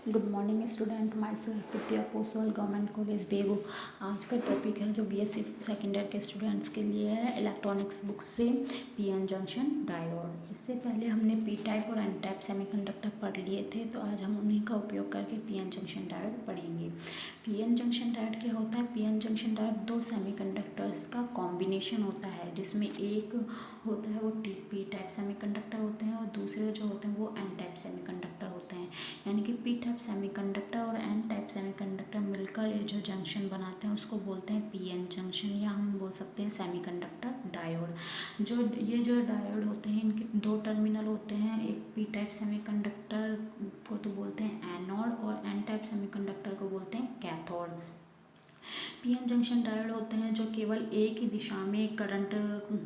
Good morning student, my self Vidya Poswal government college Begu. आज का topic है जो बीएससी सेकेंड ईयर के स्टूडेंट्स के लिए है, इलेक्ट्रॉनिक्स बुक से पीएन जंक्शन डायोड। इससे पहले हमने पी टाइप और एन टाइप सेमीकंडक्टर पढ़ लिए थे, तो आज हम उन्हीं का उपयोग करके पीएन जंक्शन डायोड पढ़ेंगे। पीएन जंक्शन डायोड क्या होता है? पीएन जंक्शन डायोड दो सेमीकंडक्टर्स का कॉम्बिनेशन होता है, जिसमें एक होता है वो पी टाइप सेमीकंडक्टर होते हैं और दूसरे जो होते हैं वो एन टाइप सेमीकंडक्टर होते हैं। यानी कि पी टाइप सेमीकंडक्टर और एन टाइप सेमीकंडक्टर मिलकर ये जो जंक्शन बनाते हैं उसको बोलते हैं पीएन जंक्शन, या हम बोल सकते हैं सेमीकंडक्टर डायोड। जो डायोड होते हैं, इनके दो टर्मिनल होते हैं। एक पी टाइप सेमीकंडक्टर को तो बोलते हैं एनोड और एन टाइप सेमीकंडक्टर को बोलते हैं कैथोड। पीएन जंक्शन डायोड होते हैं जो केवल एक ही दिशा में करंट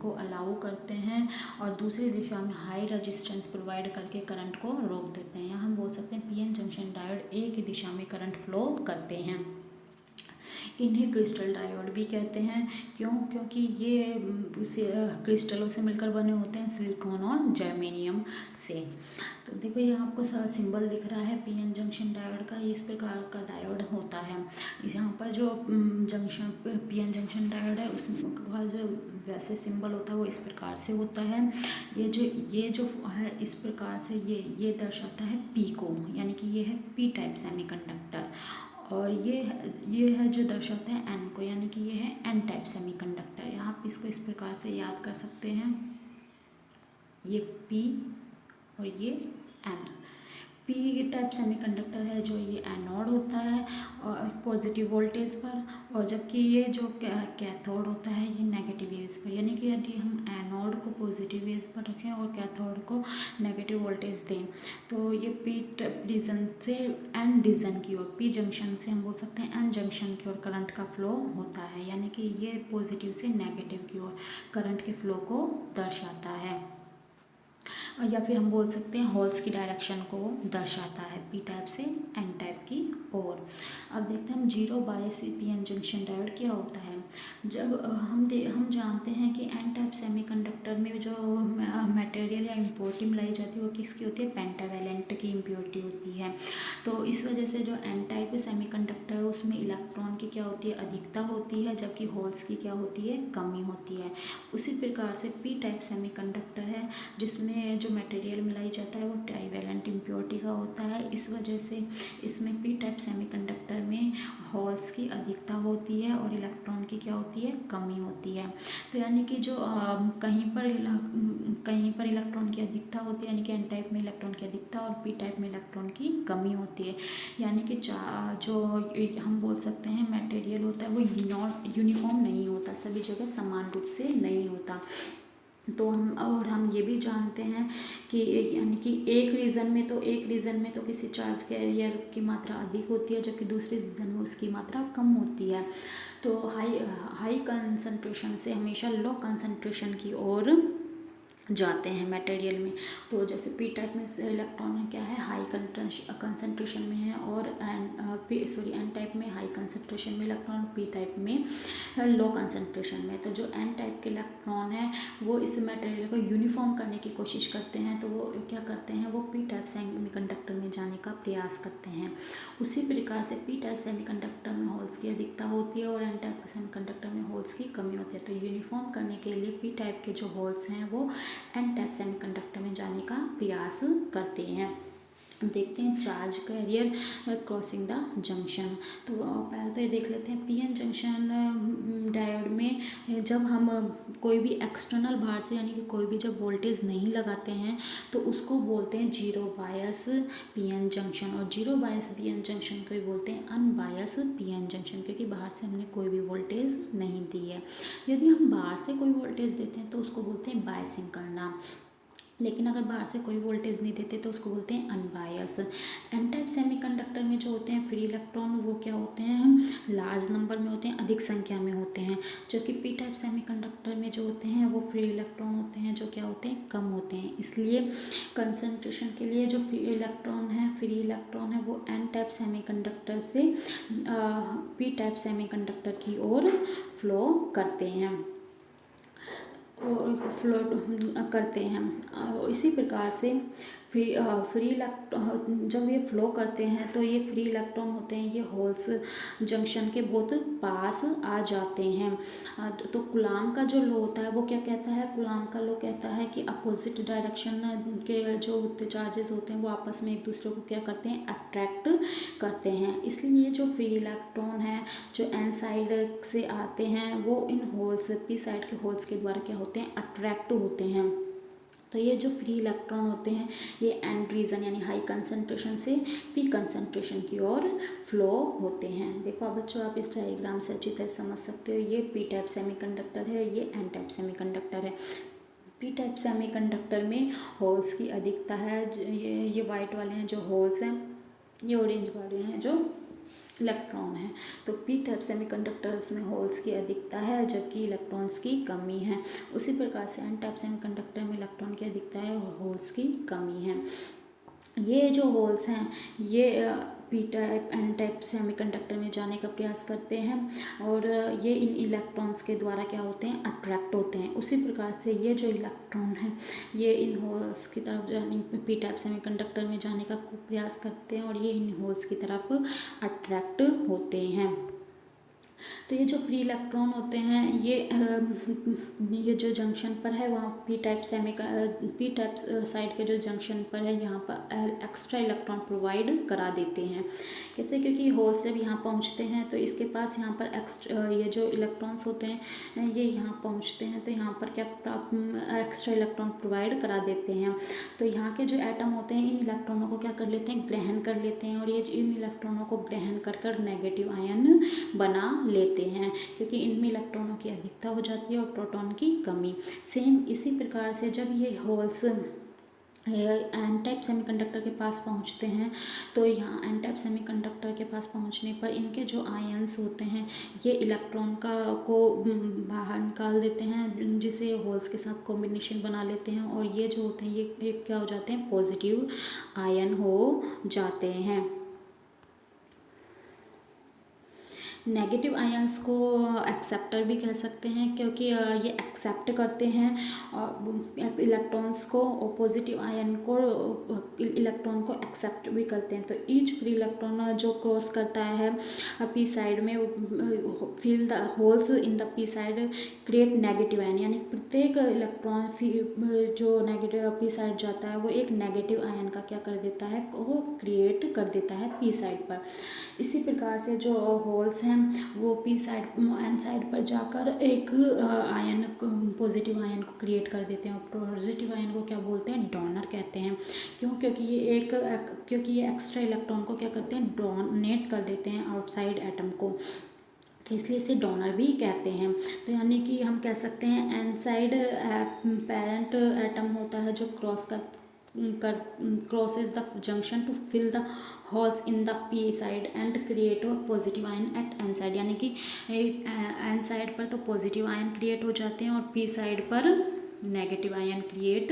को अलाउ करते हैं और दूसरी दिशा में हाई रेजिस्टेंस प्रोवाइड करके करंट को रोक देते हैं। यहाँ हम बोल सकते हैं पीएन जंक्शन डायोड एक ही दिशा में करंट फ्लो करते हैं। इन्हें क्रिस्टल डायोड भी कहते हैं। क्योंकि ये क्रिस्टलों से मिलकर बने होते हैं, सिलिकॉन और जर्मेनियम से। तो देखो ये आपको सिंबल दिख रहा है पीएन जंक्शन डायोड का, इस प्रकार का डायोड होता है। यहाँ पर जो जंक्शन पीएन जंक्शन डायोड है उसका जो वैसे सिंबल होता है वो इस प्रकार से होता है। ये जो है इस प्रकार से ये दर्शाता है पी को, यानी कि ये है पी टाइप सेमीकंडक्टर, और ये है जो दर्शाते हैं एन को, यानी कि ये है एन टाइप सेमीकंडक्टर। यहाँ आप इसको इस प्रकार से याद कर सकते हैं, ये पी और ये एन। पी टाइप सेमीकंडक्टर है जो ये एनोड होता है और पॉजिटिव वोल्टेज पर, और जबकि ये जो कैथोड होता है ये नेगेटिव वेव्स पर। यानी कि यदि हम एनोड को पॉजिटिव वेव्स पर रखें और कैथोड को नेगेटिव वोल्टेज दें, तो ये पी रीजन से एन रीजन की ओर, पी जंक्शन से हम बोल सकते हैं एन जंक्शन की ओर करंट का फ्लो होता है। यानी कि ये पॉजिटिव से नेगेटिव की ओर करंट के फ्लो को दर्शाता है, या फिर हम बोल सकते हैं होल्स की डायरेक्शन को दर्शाता है, पी टाइप से एन टाइप की ओर। अब देखते हैं हम जीरो बायस पीएन जंक्शन डायोड क्या होता है। जब हम जानते हैं कि एन टाइप सेमीकंडक्टर में जो मटेरियल या इम्प्योरिटी मिलाई जाती है वो किसकी होती है? पेंटावेलेंट की इम्प्योरिटी होती है। तो इस वजह से जो एन टाइप सेमीकंडक्टर है उसमें इलेक्ट्रॉन की क्या होती है? अधिकता होती है, जबकि होल्स की क्या होती है? कमी होती है। उसी प्रकार से पी टाइप सेमीकंडक्टर है जिसमें जो मटेरियल मिलाई जाता है वो ट्राइवेलेंट इम्प्योरिटी का होता है। इस वजह से इसमें पी टाइप सेमीकंडक्टर में होल्स की अधिकता होती है और इलेक्ट्रॉन की क्या होती है? कमी होती है। तो यानी कि जो कहीं पर इलेक्ट्रॉन की अधिकता होती है, यानी कि एन टाइप में इलेक्ट्रॉन की अधिकता और पी टाइप में इलेक्ट्रॉन की कमी होती है। यानी कि जो हम बोल सकते हैं मटेरियल होता है वो यूनिफॉर्म नहीं होता, सभी जगह समान रूप से नहीं होता। तो हम ये भी जानते हैं कि यानी कि एक रीजन में तो किसी चार्ज कैरियर की मात्रा अधिक होती है, जबकि दूसरे रीजन में उसकी मात्रा कम होती है। तो हाई कंसंट्रेशन से हमेशा लो कंसंट्रेशन की ओर जाते हैं मटेरियल में। तो जैसे पी टाइप में इलेक्ट्रॉन क्या है? हाई कंसंट्रेशन में है, और एन टाइप में हाई कंसंट्रेशन में इलेक्ट्रॉन, पी टाइप में लो कंसंट्रेशन में। तो जो एन टाइप के इलेक्ट्रॉन है वो इस मटेरियल को यूनिफॉर्म करने की कोशिश करते हैं, तो वो क्या करते हैं? वो पी टाइप सेमीकंडक्टर में जाने का प्रयास करते हैं। उसी प्रकार से पी टाइप सेमीकंडक्टर में होल्स की अधिकता होती है और एन टाइप सेमीकंडक्टर में होल्स की कमी होती है। तो यूनिफॉर्म करने के लिए पी टाइप के जो होल्स हैं वो एन टाइप सेमीकंडक्टर में जाने का प्रयास करते हैं। देखते हैं charge carrier crossing the junction. तो पहले तो ये देख लेते हैं पीएन जंक्शन डायोड में जब हम कोई भी एक्सटर्नल बाहर से, यानी कि कोई भी जब वोल्टेज नहीं लगाते हैं तो उसको बोलते हैं जीरो बायस पीएन जंक्शन, और जीरो बायस पीएन जंक्शन को बोलते हैं अनबायस पीएन जंक्शन, क्योंकि बाहर से हमने कोई भी वोल्टेज नहीं दी है। यदि हम बाहर से कोई वोल्टेज देते हैं तो उसको बोलते हैं बायसिंग करना, लेकिन अगर बाहर से कोई वोल्टेज नहीं देते तो उसको बोलते हैं अनबायस। एन टाइप सेमीकंडक्टर में जो होते हैं फ्री इलेक्ट्रॉन वो क्या होते हैं? लार्ज नंबर में होते हैं, अधिक संख्या में होते हैं। जबकि पी टाइप सेमीकंडक्टर में जो होते हैं वो फ्री इलेक्ट्रॉन होते हैं जो क्या होते हैं? कम होते हैं। इसलिए कंसंट्रेशन के लिए जो फ्री इलेक्ट्रॉन है वो एन टाइप सेमीकंडक्टर से पी टाइप सेमीकंडक्टर की ओर फ्लो करते हैं और फ्लो करते हैं। इसी प्रकार से फ्री जब ये फ्लो करते हैं तो ये फ्री इलेक्ट्रॉन होते हैं, ये होल्स जंक्शन के बहुत पास आ जाते हैं। तो कूलाम का जो लॉ होता है वो क्या कहता है, कूलाम का लॉ कहता है कि अपोजिट डायरेक्शन के जो चार्जेस होते हैं वो आपस में एक दूसरे को क्या करते हैं, अट्रैक्ट करते हैं। इसलिए जो फ्री इलेक्ट्रॉन है जो एन साइड से आते हैं वो इन होल्स, पी साइड के होल्स के द्वारा क्या होते हैं, अट्रैक्ट होते हैं। तो ये जो फ्री इलेक्ट्रॉन होते हैं ये एंड रीजन यानी हाई कंसंट्रेशन से पी कंसंट्रेशन की ओर फ्लो होते हैं। देखो अब बच्चों आप इस डायग्राम से अच्छी तरह समझ सकते हो, ये पी टाइप सेमीकंडक्टर है, ये एन टाइप सेमीकंडक्टर है। पी टाइप सेमीकंडक्टर में होल्स की अधिकता है, ये वाइट वाले हैं जो होल्स हैं, ये ऑरेंज वाले हैं जो इलेक्ट्रॉन है। तो पी टाइप सेमीकंडक्टर्स में होल्स की अधिकता है जबकि इलेक्ट्रॉन्स की कमी है। उसी प्रकार से एन टाइप सेमीकंडक्टर में इलेक्ट्रॉन की अधिकता है और होल्स की कमी है। ये जो होल्स हैं ये P type N type semiconductor में जाने का प्रयास करते हैं और ये इन इलेक्ट्रॉन्स के द्वारा क्या होते हैं, अट्रैक्ट होते हैं। उसी प्रकार से ये जो इलेक्ट्रॉन है ये इन होल्स की तरफ यानी पी टाइप सेमीकंडक्टर में जाने का प्रयास करते हैं और ये इन होल्स की तरफ अट्रैक्ट होते हैं। तो ये जो फ्री इलेक्ट्रॉन होते हैं ये जो जंक्शन पर है वहाँ पी टाइप साइड के जो जंक्शन पर है यहाँ पर एक्स्ट्रा इलेक्ट्रॉन प्रोवाइड करा देते हैं। कैसे, क्योंकि होल्स जब यहाँ पहुँचते हैं तो इसके पास यहाँ पर एक्स्ट्रा ये जो इलेक्ट्रॉन्स होते हैं ये यहाँ पहुँचते हैं तो यहाँ पर क्या एक्स्ट्रा इलेक्ट्रॉन प्रोवाइड करा देते हैं। तो यहाँ के जो एटम होते हैं इन इलेक्ट्रॉनों को क्या कर लेते हैं, ग्रहण कर लेते हैं और ये इन इलेक्ट्रॉनों को ग्रहण कर नेगेटिव आयन बना लेते हैं क्योंकि इनमें इलेक्ट्रॉनों की अधिकता हो जाती है और प्रोटॉन की कमी। सेम इसी प्रकार से जब ये होल्स एन टाइप सेमीकंडक्टर के पास पहुंचते हैं तो यहाँ एन टाइप सेमीकंडक्टर के पास पहुंचने पर इनके जो आयंस होते हैं ये इलेक्ट्रॉन को बाहर निकाल देते हैं जिसे होल्स के साथ कॉम्बिनेशन बना लेते हैं और ये जो होते हैं ये क्या हो जाते हैं, पॉजिटिव आयन हो जाते हैं। नेगेटिव आयंस को एक्सेप्टर भी कह सकते हैं क्योंकि ये एक्सेप्ट करते हैं इलेक्ट्रॉन्स को और पॉजिटिव आयन को इलेक्ट्रॉन को एक्सेप्ट भी करते हैं। तो ईच फ्री इलेक्ट्रॉन जो क्रॉस करता है पी साइड में fill the holes in the P side create negative ion, यानी प्रत्येक इलेक्ट्रॉन जो नेगेटिव पी साइड जाता है वो एक नेगेटिव आयन का क्या कर देता है, वो क्रिएट कर देता है पी साइड पर। इसी प्रकार से जो होल्स हैं वो पी साइड एन साइड पर जाकर एक आयन पॉजिटिव आयन को क्रिएट कर देते हैं और पॉजिटिव आयन को क्या बोलते हैं, डोनर कहते हैं। क्यों, क्योंकि ये एक्स्ट्रा इलेक्ट्रॉन को क्या करते हैं, डोनेट कर देते हैं आउटसाइड एटम को, तो इसलिए इसे डोनर भी कहते हैं। तो यानी कि हम कह सकते हैं एन साइड पेरेंट एटम होता है जो crosses the junction to fill the holes in the p side and create a positive ion at n side, यानी कि n साइड पर तो पॉजिटिव आयन क्रिएट हो जाते हैं और p साइड पर नेगेटिव आयन क्रिएट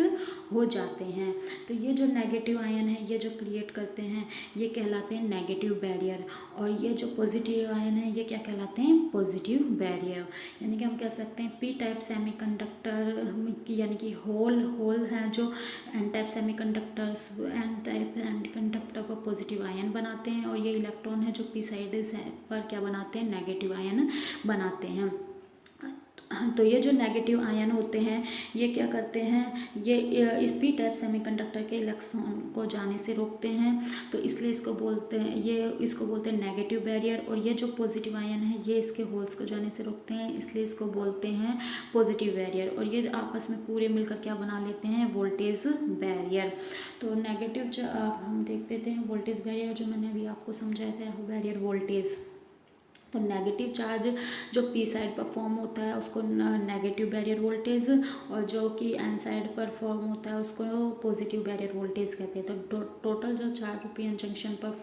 हो जाते हैं। तो ये जो नेगेटिव आयन है ये जो क्रिएट करते हैं ये कहलाते हैं नेगेटिव बैरियर और ये जो पॉजिटिव आयन है ये क्या कहलाते हैं, पॉजिटिव बैरियर। यानी कि हम कह सकते हैं पी टाइप सेमीकंडक्टर यानी कि होल हैं जो N type semiconductors N type semiconductor पर पॉजिटिव आयन बनाते हैं और ये इलेक्ट्रॉन है जो पी साइड पर क्या बनाते हैं, नेगेटिव आयन बनाते हैं। तो ये जो नेगेटिव आयन होते हैं ये क्या करते हैं, ये इस पी टाइप सेमीकंडक्टर के इलेक्ट्रॉन को जाने से रोकते हैं, तो इसलिए इसको बोलते हैं नेगेटिव बैरियर। और ये जो पॉजिटिव आयन है ये इसके होल्स को जाने से रोकते हैं, इसलिए इसको बोलते हैं पॉजिटिव बैरियर। और ये आपस में पूरे मिलकर क्या बना लेते हैं, वोल्टेज बैरियर। तो नेगेटिव हम देख लेते हैं वोल्टेज बैरियर जो मैंने अभी आपको समझाया था, बैरियर वोल्टेज। तो नेगेटिव चार्ज जो पी साइड पर फॉर्म होता है उसको नेगेटिव बैरियर वोल्टेज और जो कि एन साइड पर फॉर्म होता है उसको पॉजिटिव बैरियर वोल्टेज कहते हैं। तो टोटल जो चार्ज पी एन जंक्शन पर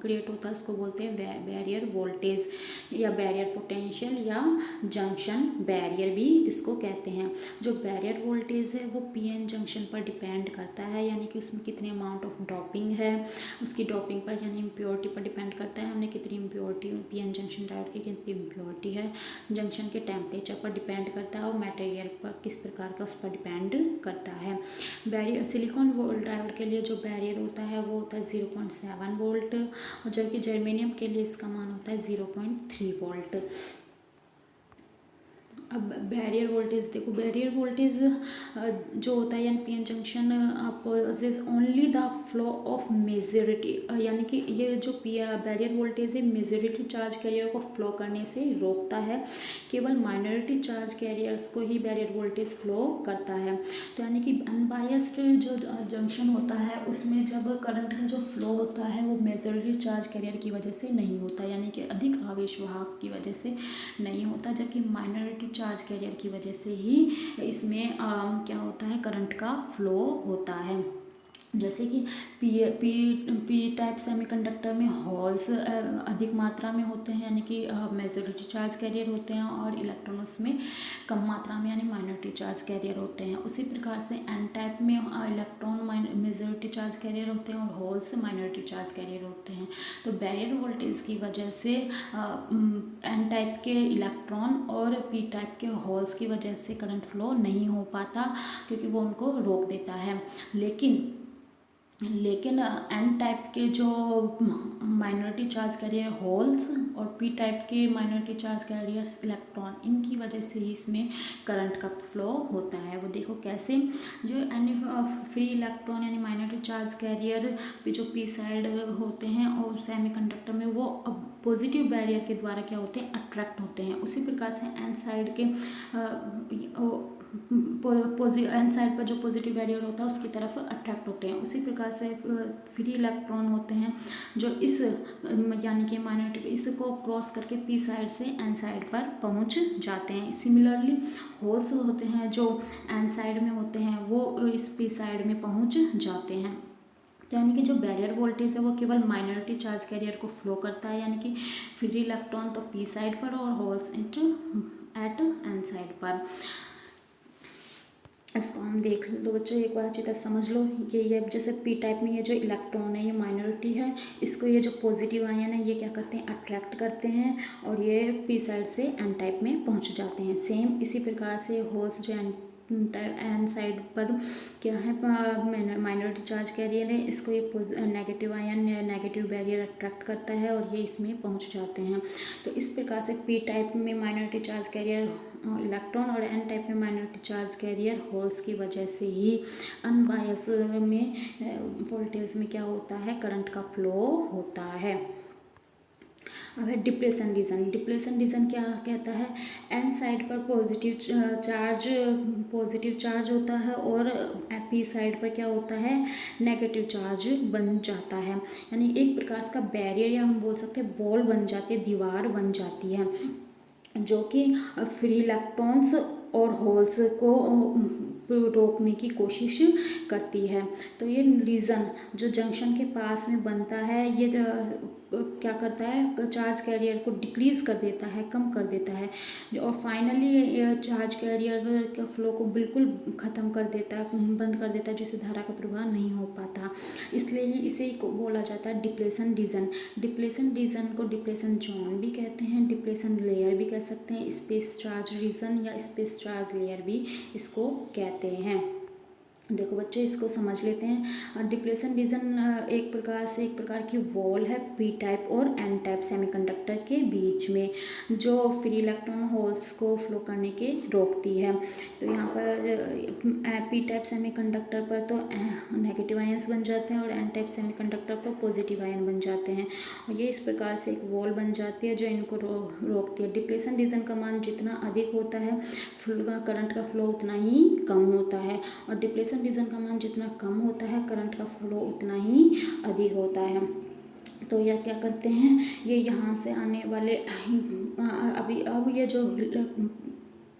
क्रिएट होता है उसको बोलते हैं बैरियर वोल्टेज या बैरियर पोटेंशियल या जंक्शन बैरियर भी इसको कहते हैं। जो बैरियर वोल्टेज है वो पी एन जंक्शन पर डिपेंड करता है, यानी कि उसमें कितने अमाउंट ऑफ डोपिंग है उसकी डोपिंग पर यानी इम्प्योरिटी पर डिपेंड करता है, हमने कितनी impurity P N junction junction diode की इम्प्योरिटी है, जंक्शन के टेम्परेचर पर डिपेंड करता है और मटेरियल पर किस प्रकार का उस पर डिपेंड करता है। बैरियर सिलिकॉन वोल्ट डायोड के लिए जो बैरियर होता है वो होता है 0.7 वोल्ट, और जबकि जर्मेनियम के लिए इसका मान होता है 0.3 वोल्ट। अब बैरियर वोल्टेज देखो, बैरियर वोल्टेज जो होता है यानी PN junction poses only the flow of majority, यानी कि ये जो बैरियर वोल्टेज है मेजॉरिटी चार्ज कैरियर को फ्लो करने से रोकता है, केवल माइनॉरिटी चार्ज कैरियर्स को ही बैरियर वोल्टेज फ्लो करता है। तो यानी कि अनबायस्ड जो जंक्शन होता है उसमें जब करंट का जो फ्लो होता है वो मेजॉरिटी चार्ज कैरियर की वजह से नहीं होता, यानी कि अधिक आवेश वाहक की वजह से नहीं होता, जबकि माइनॉरिटी चार्ज कैरियर की वजह से ही इसमें क्या होता है, करंट का फ्लो होता है। जैसे कि पी टाइप सेमीकंडक्टर में होल्स अधिक मात्रा में होते हैं, यानी कि मेजॉरिटी चार्ज कैरियर होते हैं, और इलेक्ट्रॉन उसमें कम मात्रा में यानी माइनॉरिटी चार्ज कैरियर होते हैं। उसी प्रकार से एन टाइप में इलेक्ट्रॉन मेजॉरिटी चार्ज कैरियर होते हैं और होल्स माइनॉरिटी चार्ज कैरियर होते हैं। तो बैरियर वोल्टेज की वजह से एन टाइप के इलेक्ट्रॉन और पी टाइप के होल्स की वजह से करंट फ्लो नहीं हो पाता, क्योंकि वो उनको रोक देता है। लेकिन एन टाइप के जो माइनॉरिटी चार्ज कैरियर होल्स और पी टाइप के माइनॉरिटी चार्ज कैरियर्स इलेक्ट्रॉन, इनकी वजह से ही इसमें करंट का फ्लो होता है। वो देखो कैसे, जो फ्री इलेक्ट्रॉन यानी माइनॉरिटी चार्ज कैरियर जो पी साइड होते हैं और सेमीकंडक्टर में वो पॉजिटिव बैरियर के द्वारा क्या होते हैं, अट्रैक्ट होते हैं। उसी प्रकार से एन साइड के एन साइड पर जो पॉजिटिव बैरियर होता है उसकी तरफ अट्रैक्ट होते हैं। उसी प्रकार से फ्री इलेक्ट्रॉन होते हैं जो इस यानी कि माइनॉरिटी इसको क्रॉस करके पी साइड से एन साइड पर पहुंच जाते हैं। सिमिलरली होल्स होते हैं जो एन साइड में होते हैं वो इस पी साइड में पहुंच जाते हैं। यानी कि जो बैरियर वोल्टेज है वो केवल माइनॉरिटी चार्ज कैरियर को फ्लो करता है, यानी कि फ्री इलेक्ट्रॉन तो पी साइड पर और होल्स एट एन साइड पर। इसको हम देख लो बच्चों, एक बार अच्छी तरह समझ लो कि ये जैसे पी टाइप में ये जो इलेक्ट्रॉन है ये माइनॉरिटी है, इसको ये जो पॉजिटिव आयन है ये क्या करते हैं, अट्रैक्ट करते हैं और ये पी साइड से एन टाइप में पहुंच जाते हैं। सेम इसी प्रकार से होल्स जो एन साइड पर क्या है माइनॉरिटी चार्ज कैरियर है, इसको ये negative ion negative barrier attract करता है और ये इसमें पहुंच जाते हैं। तो इस प्रकार से पी टाइप में माइनॉरिटी चार्ज कैरियर इलेक्ट्रॉन और एन टाइप में माइनॉरिटी चार्ज कैरियर होल्स की वजह से ही अनबायस में वोल्टेज में क्या होता है, करंट का फ्लो होता है। अब है डिप्लेशन रीजन क्या कहता है, एन साइड पर पॉजिटिव चार्ज होता है और पी साइड पर क्या होता है, नेगेटिव चार्ज बन जाता है। यानी एक प्रकार का बैरियर या हम बोल सकते हैं वॉल बन जाती है, दीवार बन जाती है, जो कि फ्री इलेक्ट्रॉन्स और होल्स को रोकने की कोशिश करती है। तो ये रीज़न जो जंक्शन के पास में बनता है ये क्या करता है, चार्ज कैरियर को डिक्रीज़ कर देता है, कम कर देता है, और फाइनली ये चार्ज कैरियर के फ्लो को बिल्कुल ख़त्म कर देता है, बंद कर देता है, जिससे धारा का प्रवाह नहीं हो पाता। इसलिए ही इसे बोला जाता है डिप्लेशन रीजन को डिप्लेशन जोन भी कहते हैं, डिप्लेशन लेयर भी कह सकते हैं, स्पेस चार्ज रीजन या स्पेस चार्ज लेयर भी इसको कहते हैं। देखो बच्चे इसको समझ लेते हैं। डिप्लेशन रीजन एक प्रकार की वॉल है पी टाइप और एन टाइप सेमीकंडक्टर के बीच में, जो फ्री इलेक्ट्रॉन होल्स को फ्लो करने के रोकती है। तो यहाँ पर पी टाइप सेमीकंडक्टर पर तो नेगेटिव आयंस बन जाते हैं और एन टाइप सेमीकंडक्टर पर पॉजिटिव आयन बन जाते हैं, और ये इस प्रकार से एक वॉल बन जाती है जो इनको रोकती है। डिप्लेशन रीजन का मान जितना अधिक होता है करंट का फ्लो उतना ही कम होता है, और डिप्लेशन रीजन का मान जितना कम होता है करंट का फ्लो उतना ही अधिक होता है। तो यह क्या करते हैं, ये यहाँ से आने वाले अब ये जो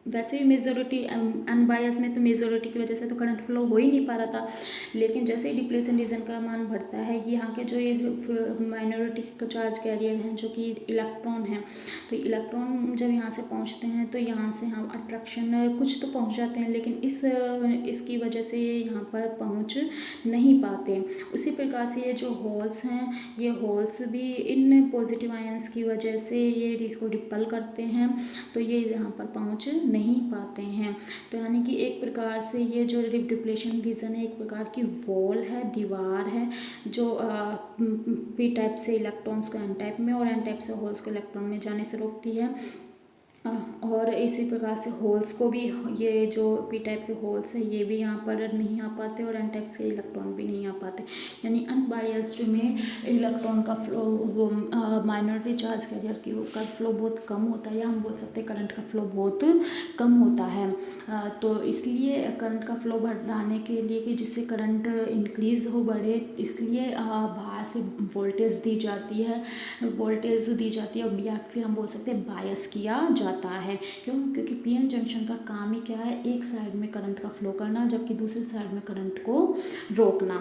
वैसे भी मेजोरिटी अनबायस में तो मेजोरिटी की वजह से तो करंट फ्लो हो ही नहीं पा रहा था, लेकिन जैसे ही डिप्लेशन रीजन का मान बढ़ता है, ये यहाँ के जो ये माइनॉरिटी का चार्ज कैरियर हैं जो कि इलेक्ट्रॉन हैं, तो इलेक्ट्रॉन जब यहाँ से पहुँचते हैं तो यहाँ से हम अट्रैक्शन कुछ तो पहुँच जाते हैं, लेकिन इसकी वजह से ये यहाँ पर पहुँच नहीं पाते। उसी प्रकार से ये जो होल्स हैं, ये होल्स भी इन पॉजिटिव आयंस की वजह से ये इसको रिपल करते हैं, तो ये यहाँ पर पहुँच नहीं पाते हैं। तो यानी कि एक प्रकार से ये जो डिप्लेशन रीजन है एक प्रकार की वॉल है, दीवार है, जो पी टाइप से इलेक्ट्रॉन्स को एन टाइप में और एन टाइप से होल्स को इलेक्ट्रॉन में जाने से रोकती है। और इसी प्रकार से होल्स को भी, ये जो पी टाइप के होल्स है ये भी यहाँ पर नहीं आ पाते और एन टाइप्स के इलेक्ट्रॉन भी नहीं आ पाते। यानी अनबायस्ड में इलेक्ट्रॉन का फ्लो, वो माइनॉरिटी चार्ज कैरियर का फ्लो बहुत कम होता है, या हम बोल सकते हैं करंट का फ्लो बहुत कम होता है। तो इसलिए करंट का फ्लो बढ़ाने के लिए कि जिससे करंट इंक्रीज़ हो, बढ़े, इसलिए बाहर से वोल्टेज दी जाती है, या फिर हम बोल सकते हैं बायस किया जाता है। क्यों? क्योंकि पीएन जंक्शन का काम ही क्या है, एक साइड में करंट का फ्लो करना जबकि दूसरी साइड में करंट को रोकना।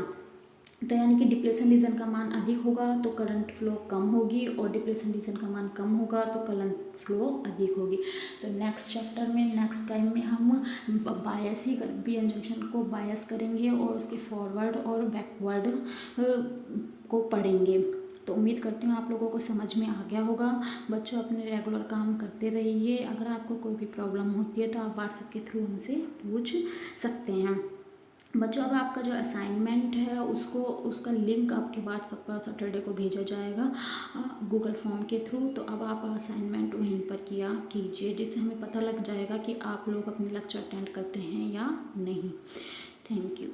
तो यानी कि डिप्लेशन रीजन का मान अधिक होगा तो करंट फ्लो कम होगी, और डिप्लेशन रीजन का मान कम होगा तो करंट फ्लो अधिक होगी। तो नेक्स्ट चैप्टर में, नेक्स्ट टाइम में हम बायस ही पीएन जंक्शन को बायस करेंगे और उसके फॉरवर्ड और बैकवर्ड को पढ़ेंगे। तो उम्मीद करती हूँ आप लोगों को समझ में आ गया होगा। बच्चों अपने रेगुलर काम करते रहिए। अगर आपको कोई भी प्रॉब्लम होती है तो आप व्हाट्सएप के थ्रू हमसे पूछ सकते हैं। बच्चों अब आपका जो असाइनमेंट है उसका लिंक आपके व्हाट्सएप पर सैटरडे को भेजा जाएगा गूगल फॉर्म के थ्रू। तो अब आप असाइनमेंट वहीं पर किया कीजिए, जिससे हमें पता लग जाएगा कि आप लोग अपने लेक्चर अटेंड करते हैं या नहीं। Thank you.